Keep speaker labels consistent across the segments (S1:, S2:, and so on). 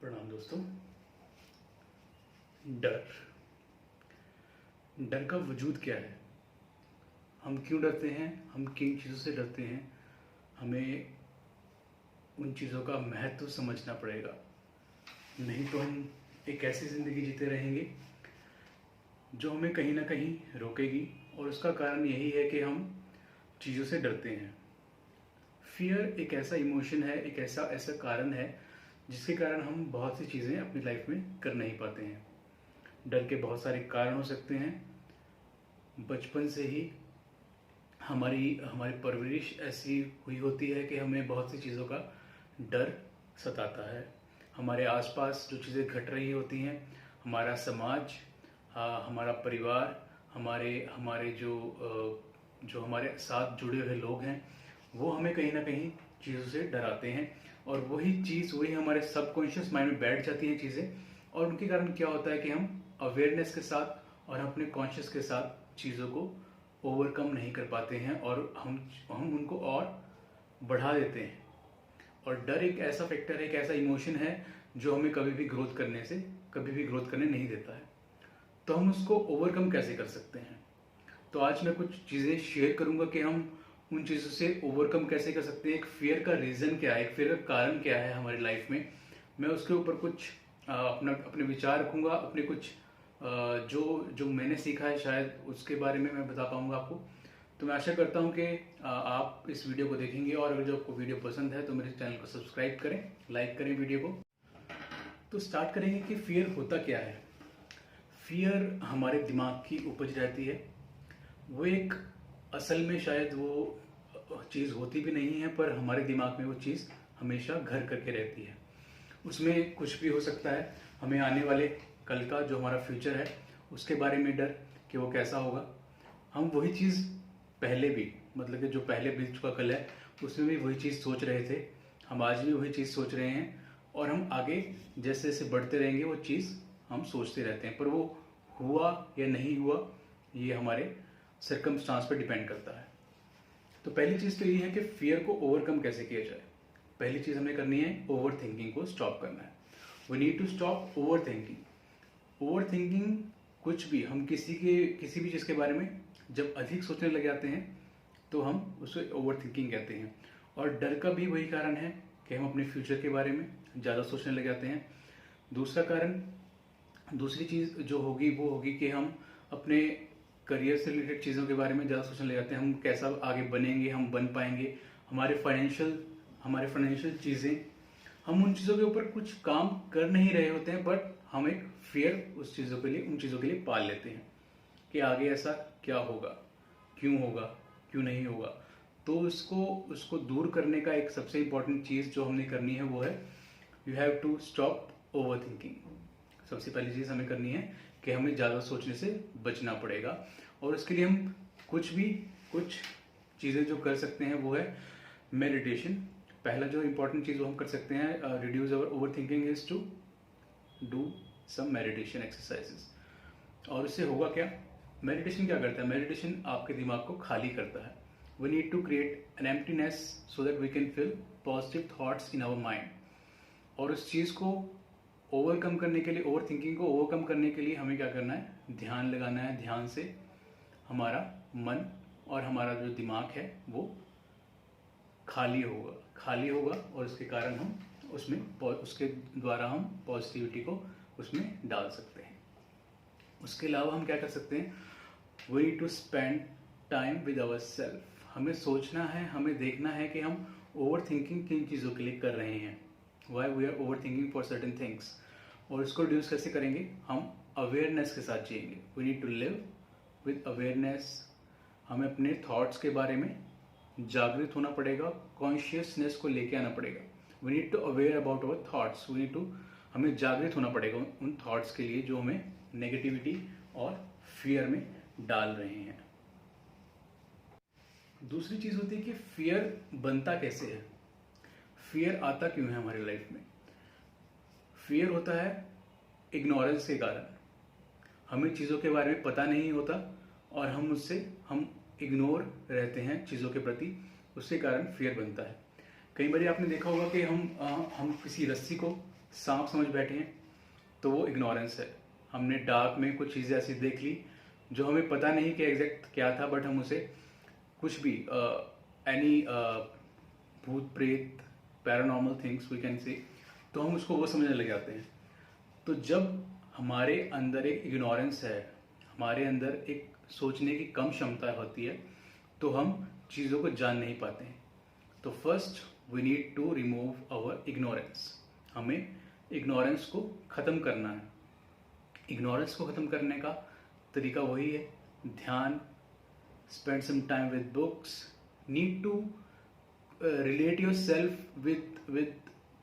S1: प्रणाम दोस्तों। डर डर का वजूद क्या है? हम क्यों डरते हैं? हम किन चीज़ों से डरते हैं? हमें उन चीज़ों का महत्व समझना पड़ेगा, नहीं तो हम एक ऐसी ज़िंदगी जीते रहेंगे जो हमें कहीं ना कहीं रोकेगी। और उसका कारण यही है कि हम चीज़ों से डरते हैं। फियर एक ऐसा इमोशन है, एक ऐसा ऐसा कारण है जिसके कारण हम बहुत सी चीज़ें अपनी लाइफ में कर नहीं पाते हैं। डर के बहुत सारे कारण हो सकते हैं। बचपन से ही हमारी हमारी परवरिश ऐसी हुई होती है कि हमें बहुत सी चीज़ों का डर सताता है। हमारे आसपास जो चीज़ें घट रही होती हैं, हमारा समाज, हमारा परिवार, हमारे हमारे जो हमारे साथ जुड़े हुए लोग हैं, वो हमें कहीं ना कहीं चीज़ों से डराते हैं। और वही हमारे सबकॉन्शियस माइंड में बैठ जाती हैं चीज़ें। और उनके कारण क्या होता है कि हम अवेयरनेस के साथ और अपने कॉन्शियस के साथ चीज़ों को ओवरकम नहीं कर पाते हैं और हम उनको और बढ़ा देते हैं। और डर एक ऐसा फैक्टर है, एक ऐसा इमोशन है जो हमें कभी भी ग्रोथ करने नहीं देता है। तो हम उसको ओवरकम कैसे कर सकते हैं? तो आज मैं कुछ चीज़ें शेयर करूंगा कि हम उन चीज़ों से ओवरकम कैसे कर सकते हैं। एक फियर का रीज़न क्या है, एक फियर का कारण क्या है हमारी लाइफ में। मैं उसके ऊपर कुछ अपने विचार रखूंगा, अपने कुछ जो जो मैंने सीखा है शायद उसके बारे में मैं बता पाऊंगा आपको। तो मैं आशा करता हूं कि आप इस वीडियो को देखेंगे और अगर जो आपको वीडियो पसंद है तो मेरे चैनल को सब्सक्राइब करें, लाइक करें वीडियो को। तो स्टार्ट करेंगे कि फियर होता क्या है। फियर हमारे दिमाग की उपज रहती है। वो एक असल में शायद वो चीज़ होती भी नहीं है, पर हमारे दिमाग में वो चीज़ हमेशा घर करके रहती है। उसमें कुछ भी हो सकता है। हमें आने वाले कल का जो हमारा फ्यूचर है उसके बारे में डर कि वो कैसा होगा। हम वही चीज़ पहले भी, मतलब कि जो पहले बीत चुका कल है उसमें भी वही चीज़ सोच रहे थे। हम आज भी वही चीज़ सोच रहे हैं और हम आगे जैसे जैसे बढ़ते रहेंगे वो चीज़ हम सोचते रहते हैं। पर वो हुआ या नहीं हुआ ये हमारे सर्कमस्टांस पर डिपेंड करता है। तो पहली चीज़ तो ये है कि फियर को ओवरकम कैसे किया जाए। पहली चीज़ हमें करनी है, ओवर थिंकिंग को स्टॉप करना है। We need to stop overthinking. Overthinking कुछ भी, हम किसी भी चीज़ के बारे में जब अधिक सोचने लग जाते हैं तो हम उसे ओवर थिंकिंग कहते हैं। और डर का भी वही कारण है कि हम अपने फ्यूचर के बारे में ज़्यादा सोचने लग जाते हैं। दूसरा कारण, दूसरी चीज़ जो होगी वो होगी कि हम अपने करियर से रिलेटेड चीज़ों के बारे में ज़्यादा सोचने लग जाते हैं। हम कैसा आगे बनेंगे, हम बन पाएंगे, हमारे फाइनेंशियल चीज़ें, हम उन चीज़ों के ऊपर कुछ काम कर नहीं रहे होते हैं, बट हम एक फियर उन चीज़ों के लिए पाल लेते हैं कि आगे ऐसा क्या होगा, क्यों नहीं होगा। तो उसको दूर करने का एक सबसे इम्पोर्टेंट चीज़ जो हमने करनी है वो है, you have to stop overthinking. सबसे पहली चीज़ हमें करनी है कि हमें ज़्यादा सोचने से बचना पड़ेगा। और इसके लिए हम कुछ चीज़ें जो कर सकते हैं वो है मेडिटेशन। पहला जो इम्पोर्टेंट चीज़ वो हम कर सकते हैं, reduce our overthinking, is to do some meditation exercises. और इससे होगा क्या? मेडिटेशन क्या करता है? मेडिटेशन आपके दिमाग को खाली करता है। We need to create an emptiness so that we can feel positive thoughts in our mind. और उस चीज़ को ओवरकम करने के लिए, ओवर थिंकिंग को ओवरकम करने के लिए हमें क्या करना है? ध्यान लगाना है। ध्यान से हमारा मन और हमारा जो दिमाग है वो खाली होगा और इसके कारण हम उसके द्वारा हम पॉजिटिविटी को उसमें डाल सकते हैं। उसके अलावा हम क्या कर सकते हैं? We need to spend time with our self. हमें सोचना है, हमें देखना है कि हम ओवर थिंकिंग किन चीज़ों के लिए कर रहे हैं, why we are overthinking for certain things. और इसको रिड्यूस कैसे करेंगे? हम अवेयरनेस के साथ जिएंगे। We need to live with awareness. हमें अपने थॉट्स के बारे में जागृत होना पड़ेगा, कॉन्शियसनेस को लेके आना पड़ेगा। We need to aware about our thoughts. हमें जागृत होना पड़ेगा उन थॉट्स के लिए जो हमें नेगेटिविटी और फियर में डाल रहे हैं। दूसरी चीज़ होती है कि फियर बनता कैसे है, फियर आता क्यों है हमारी लाइफ में। फियर होता है इग्नोरेंस के कारण। हमें चीज़ों के बारे में पता नहीं होता और हम इग्नोर रहते हैं चीज़ों के प्रति, उसके कारण फियर बनता है। कई बार आपने देखा होगा कि हम किसी रस्सी को सांप समझ बैठे हैं, तो वो इग्नोरेंस है। हमने डार्क में कुछ चीज़ें ऐसी देख ली जो हमें पता नहीं कि एग्जैक्ट क्या था, बट हम उसे कुछ भी एनी भूत प्रेत paranormal things we can say, तो हम उसको वो समझने लग जाते हैं। तो जब हमारे अंदर एक इग्नोरेंस है, हमारे अंदर एक सोचने की कम क्षमता होती है, तो हम चीज़ों को जान नहीं पाते हैं। तो first we need to remove our ignorance. हमें इग्नोरेंस को ख़त्म करना है। इग्नोरेंस को ख़त्म करने का तरीका वही है, ध्यान, spend some time with books, need to relate yourself with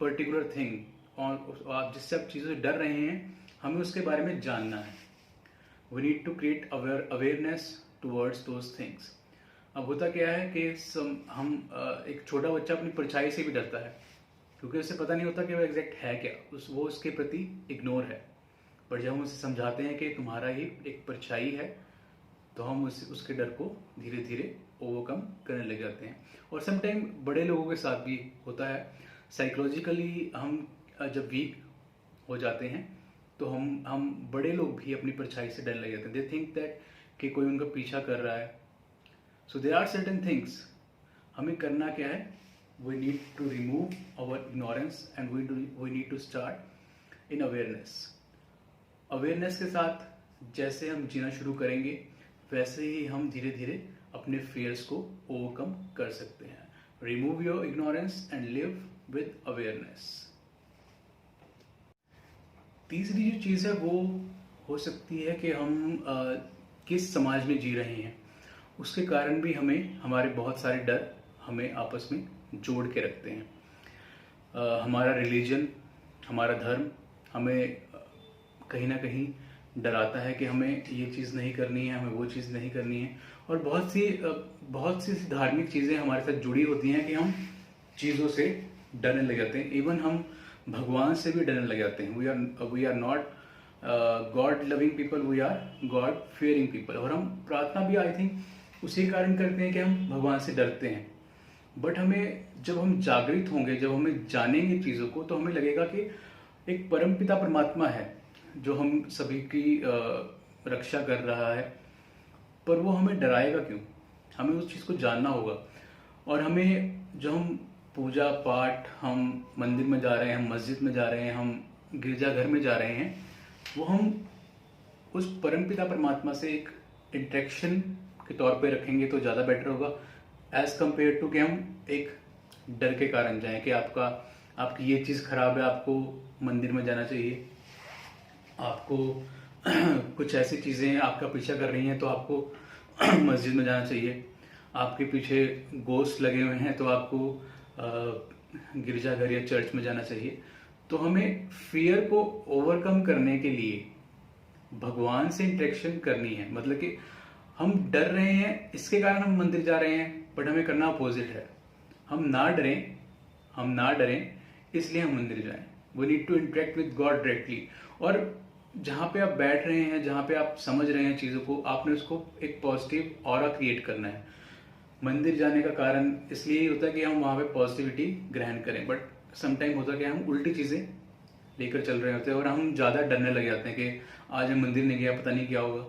S1: particular thing. और आप जिस सब चीज़ों से डर रहे हैं, हमें उसके बारे में जानना है। We need to create awareness towards those things. अब होता क्या है कि हम एक छोटा बच्चा अपनी परछाई से भी डरता है, क्योंकि उसे पता नहीं होता कि वो एग्जैक्ट है क्या, वो उसके प्रति इग्नोर है। पर जब हम उसे समझाते हैं कि तुम्हारा ही एक परछाई है, तो हम उसके डर को धीरे धीरे ओवरकम करने लग जाते हैं। और समटाइम बड़े लोगों के साथ भी होता है। साइकोलॉजिकली हम जब वीक हो जाते हैं, तो हम बड़े लोग भी अपनी परछाई से डरने लग जाते हैं। दे थिंक दैट कि कोई उनका पीछा कर रहा है। So there are certain things. हमें करना क्या है, we need to remove our ignorance and we need to start in awareness. Awareness के साथ जैसे हम जीना शुरू करेंगे, वैसे ही हम धीरे धीरे अपने फियर्स को ओवरकम कर सकते हैं। Remove your ignorance and live with awareness. तीसरी जो चीज़ है वो हो सकती है कि हम किस समाज में जी रहे हैं, उसके कारण भी हमारे बहुत सारे डर हमें आपस में जोड़ के रखते हैं। हमारा रिलीजन, हमारा धर्म हमें कहीं ना कहीं डराता है कि हमें ये चीज़ नहीं करनी है, हमें वो चीज़ नहीं करनी है। और बहुत सी धार्मिक चीज़ें हमारे साथ जुड़ी होती हैं कि हम चीज़ों से डरने लग जाते हैं। इवन हम भगवान से भी डरने लग जाते हैं। We are not God loving people, we are God fearing people. और हम प्रार्थना भी आई थिंक उसी कारण करते हैं कि हम भगवान से डरते हैं। बट जब हम जागृत होंगे, जब हमें जानेंगे चीज़ों को, तो हमें लगेगा कि एक परमपिता परमात्मा है जो हम सभी की रक्षा कर रहा है। पर वो हमें डराएगा क्यों? हमें उस चीज़ को जानना होगा। और जब हम पूजा पाठ, हम मंदिर में जा रहे हैं, हम मस्जिद में जा रहे हैं, हम गिरजाघर में जा रहे हैं, वो हम उस परमपिता परमात्मा से एक इंटरेक्शन के तौर पे रखेंगे तो ज़्यादा बेटर होगा, एज कम्पेयर टू कि हम एक डर के कारण जाएं कि आपकी ये चीज़ खराब है, आपको मंदिर में जाना चाहिए, आपको कुछ ऐसी चीज़ें आपका पीछा कर रही हैं तो आपको मस्जिद में जाना चाहिए, आपके पीछे गोश्त लगे हुए हैं तो आपको गिरजाघर या चर्च में जाना चाहिए। तो हमें फियर को ओवरकम करने के लिए भगवान से इंटरेक्शन करनी है। मतलब कि हम डर रहे हैं, इसके कारण हम मंदिर जा रहे हैं, बट हमें करना अपोजिट है। हम ना डरें इसलिए हम मंदिर जाएं। We need to interact with God directly. और जहाँ पे आप बैठ रहे हैं, जहाँ पे आप समझ रहे हैं चीज़ों को, आपने उसको एक पॉजिटिव ऑरा क्रिएट करना है। मंदिर जाने का कारण इसलिए ही होता है कि हम वहाँ पे पॉजिटिविटी ग्रहण करें, बट समटाइम होता है कि हम उल्टी चीज़ें लेकर चल रहे होते हैं और हम ज़्यादा डरने लग जाते हैं कि आज मैं मंदिर नहीं गया, पता नहीं क्या होगा,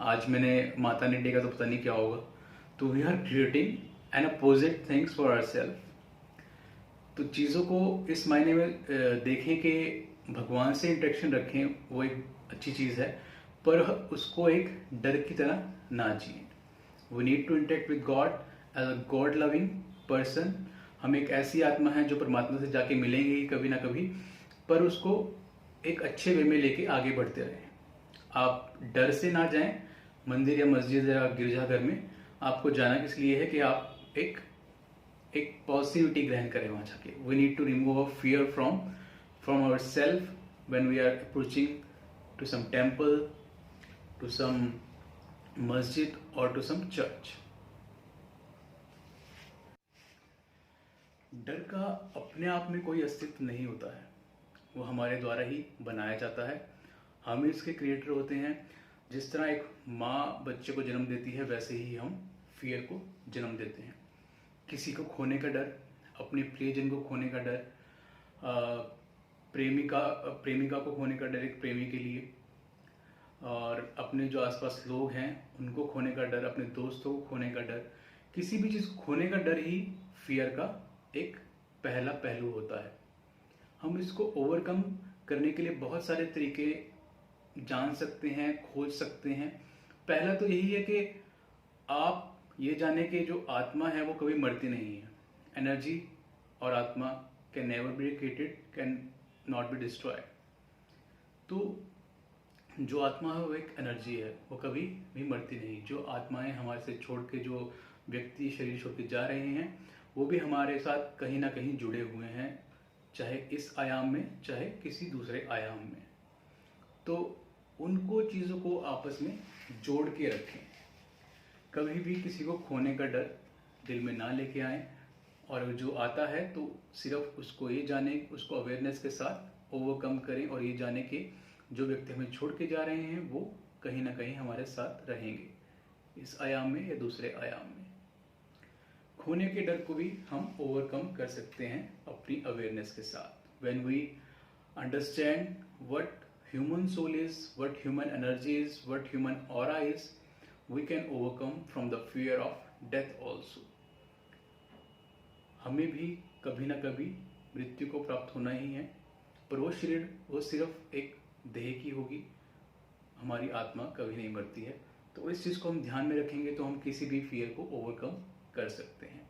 S1: आज मैंने माता नहीं टेका तो पता नहीं क्या होगा। तो we are creating an opposite things for ourself. तो चीज़ों को इस मायने में देखें कि भगवान से इंटरेक्शन रखें, वो एक अच्छी चीज़ है, पर उसको एक डर की तरह ना जिए। We need to interact with God as a God loving person. हम एक ऐसी आत्मा है जो परमात्मा से जाके मिलेंगे ही कभी ना कभी, पर उसको एक अच्छे वे में लेके आगे बढ़ते रहें। आप डर से ना जाएं मंदिर या मस्जिद या गिरजाघर में। आपको जाना किस लिए है कि आप एक पॉजिटिविटी ग्रहण करें वहां जाके। We need to remove a fear from our self when we are approaching to some temple, to some मस्जिद और टू सम चर्च। डर का अपने आप में कोई अस्तित्व नहीं होता है, वो हमारे द्वारा ही बनाया जाता है। हम इसके क्रिएटर होते हैं। जिस तरह एक माँ बच्चे को जन्म देती है, वैसे ही हम फियर को जन्म देते हैं। किसी को खोने का डर, अपने प्रियजन को खोने का डर, प्रेमिका को खोने का डर एक प्रेमी के लिए, और अपने जो आसपास लोग हैं उनको खोने का डर, अपने दोस्तों को खोने का डर, किसी भी चीज़ को खोने का डर ही फियर का एक पहला पहलू होता है। हम इसको ओवरकम करने के लिए बहुत सारे तरीके जान सकते हैं, खोज सकते हैं। पहला तो यही है कि आप ये जाने कि जो आत्मा है वो कभी मरती नहीं है। एनर्जी और आत्मा can never be created, can not be destroyed. तो जो आत्मा है वो एक एनर्जी है, वो कभी भी मरती नहीं। जो आत्माएं हमारे से छोड़ के, जो व्यक्ति शरीर छोड़ के जा रहे हैं, वो भी हमारे साथ कहीं ना कहीं जुड़े हुए हैं, चाहे इस आयाम में चाहे किसी दूसरे आयाम में। तो उनको चीज़ों को आपस में जोड़ के रखें। कभी भी किसी को खोने का डर दिल में ना लेके आए, और जो आता है तो सिर्फ उसको ये जाने, उसको अवेयरनेस के साथ ओवरकम करें, और ये जाने कि जो व्यक्ति हमें छोड़ के जा रहे हैं वो कहीं ना कहीं हमारे साथ रहेंगे, इस आयाम में या दूसरे आयाम में। खोने के डर को भी हम ओवरकम कर सकते हैं अपनी अवेयरनेस के साथ। When we understand what human soul is, what human energy is, what human aura is, we can overcome from the fear of death also. हमें भी कभी ना कभी मृत्यु को प्राप्त होना ही है, पर वो शरीर, वो सिर्फ एक देह की होगी, हमारी आत्मा कभी नहीं मरती है। तो इस चीज़ को हम ध्यान में रखेंगे तो हम किसी भी फियर को ओवरकम कर सकते हैं।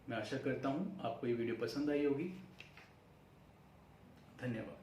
S1: मैं आशा करता हूँ आपको ये वीडियो पसंद आई होगी। धन्यवाद।